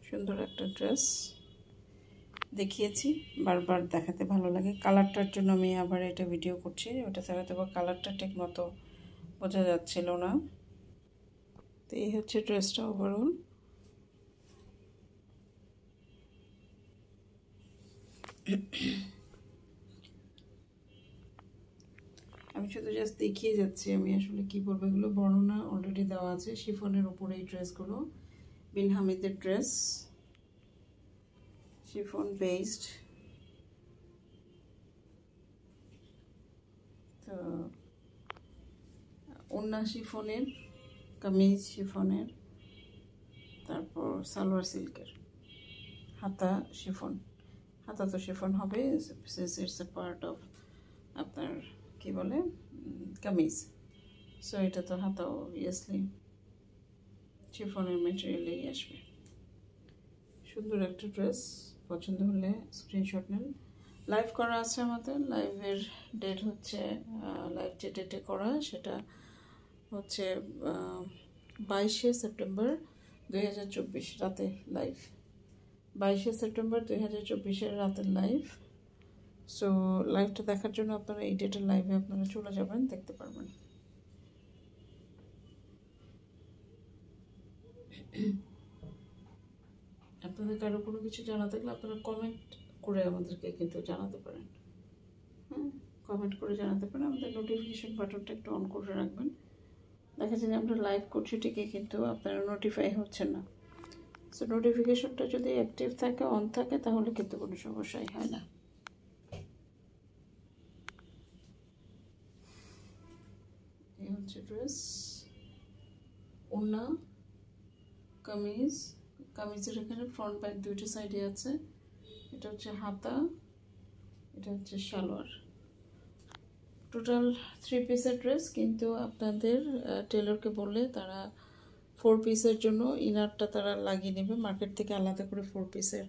সুন্দর একটা ড্রেস দেখিয়েছি, বারবার দেখাতে ভালো লাগে। কালারটার জন্য আমি আবার এটা ভিডিও করছি, ওটাতে হয়তো বা কালারটা ঠিক মতো বোঝা যাচ্ছিল না। তো এই হচ্ছে ড্রেসটা ওভারঅল। আমি শুধু জাস্ট দেখিয়ে যাচ্ছি, আমি আসলে কি বলবো, এগুলো বর্ণনা অলরেডি দেওয়া আছে। শিফনের উপরে এই ড্রেসগুলো বিন হামিদের ড্রেস, শিফন বেসড। তো ওন্না শিফনের, কামিজ শিফনের, তারপর সালোয়ার সিল্কের, হাতা শিফন। হাতা তো শিফন হবে, ইটস এ পার্ট অফ আপনার কি বলে কামিজ। সো এটা তো হাতা অবভিয়াসলি শিফনের মেটেরিয়ালেই আসবে। সুন্দর একটা ড্রেস, পছন্দ হলে স্ক্রিনশট নেন। লাইভ করা আছে আমাদের, লাইভের ডেট হচ্ছে, লাইভ যে ডেটে করা সেটা হচ্ছে 22শে সেপ্টেম্বর 2024 রাতে লাইভ। 22শে সেপ্টেম্বর 2024 রাতের লাইভ। সো লাইভটা দেখার জন্য আপনারা এই ডেটের লাইভে আপনারা চলে যাবেন, দেখতে পারবেন। আপনাদের কারো কোনো কিছু জানা থাকলে আপনারা কমেন্ট করে আমাদেরকে কিন্তু জানাতে পারেন। হ্যাঁ, কমেন্ট করে জানাতে পারেন। আমাদের নোটিফিকেশন বাটনটা একটু অন করে রাখবেন। দেখা যায় যে আমরা লাইভ করছি ঠিকই, কিন্তু আপনারা নোটিফাই হচ্ছেন না। সো নোটিফিকেশনটা যদি অ্যাক্টিভ থাকে, অন থাকে, তাহলে কিন্তু কোনো সমস্যাই হয় না। এই হচ্ছে ড্রেস, ওড়না, কামিজ। কামিজের এখানে ফ্রন্ট ব্যাক দুইটা সাইডে আছে। এটা হচ্ছে হাতা, এটা হচ্ছে সালোয়ার। টোটাল 3 পিসের ড্রেস, কিন্তু আপনাদের টেলরকে বললে তারা 4 পিসের জন্য ইনারটা তারা লাগিয়ে নেবে। মার্কেট থেকে আলাদা করে 4 পিসের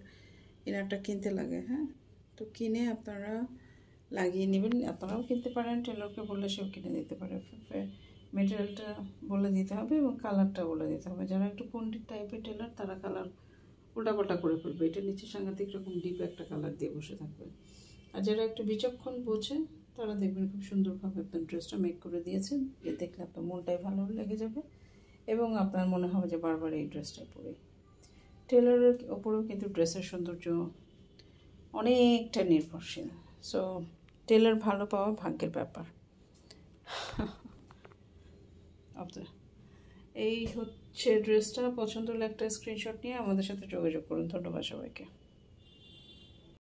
ইনারটা কিনতে লাগে। হ্যাঁ, তো কিনে আপনারা লাগিয়ে নেবেন। আপনারাও কিনতে পারেন, টেলরকে বললে সেও কিনে দিতে পারে। মেটেরিয়ালটা বলে দিতে হবে এবং কালারটা বলে দিতে হবে। যারা একটু পণ্ডিত টাইপের টেলার তারা কালার উল্টাপাল্টা করে ফেলবে, এটা নিচে সাংঘাতিক রকম ডিপ একটা কালার দিয়ে বসে থাকবে। আর যারা একটু বিচক্ষণ বোঝে তারা দেখবেন খুব সুন্দরভাবে আপনার ড্রেসটা মেক করে দিয়েছেন, যে দেখলে আপনার মনটাই ভালো লেগে যাবে এবং আপনার মনে হবে যে বারবার এই ড্রেসটা পরে। টেলারের ওপরেও কিন্তু ড্রেসের সৌন্দর্য অনেকটা নির্ভরশীল। সো টেলার ভালো পাওয়া ভাগ্যের ব্যাপার। এই হচ্ছে ড্রেসটা। পছন্দ হলে একটা স্ক্রিনশট নিয়ে আমাদের সাথে যোগাযোগ করুন। ধন্যবাদ সবাইকে।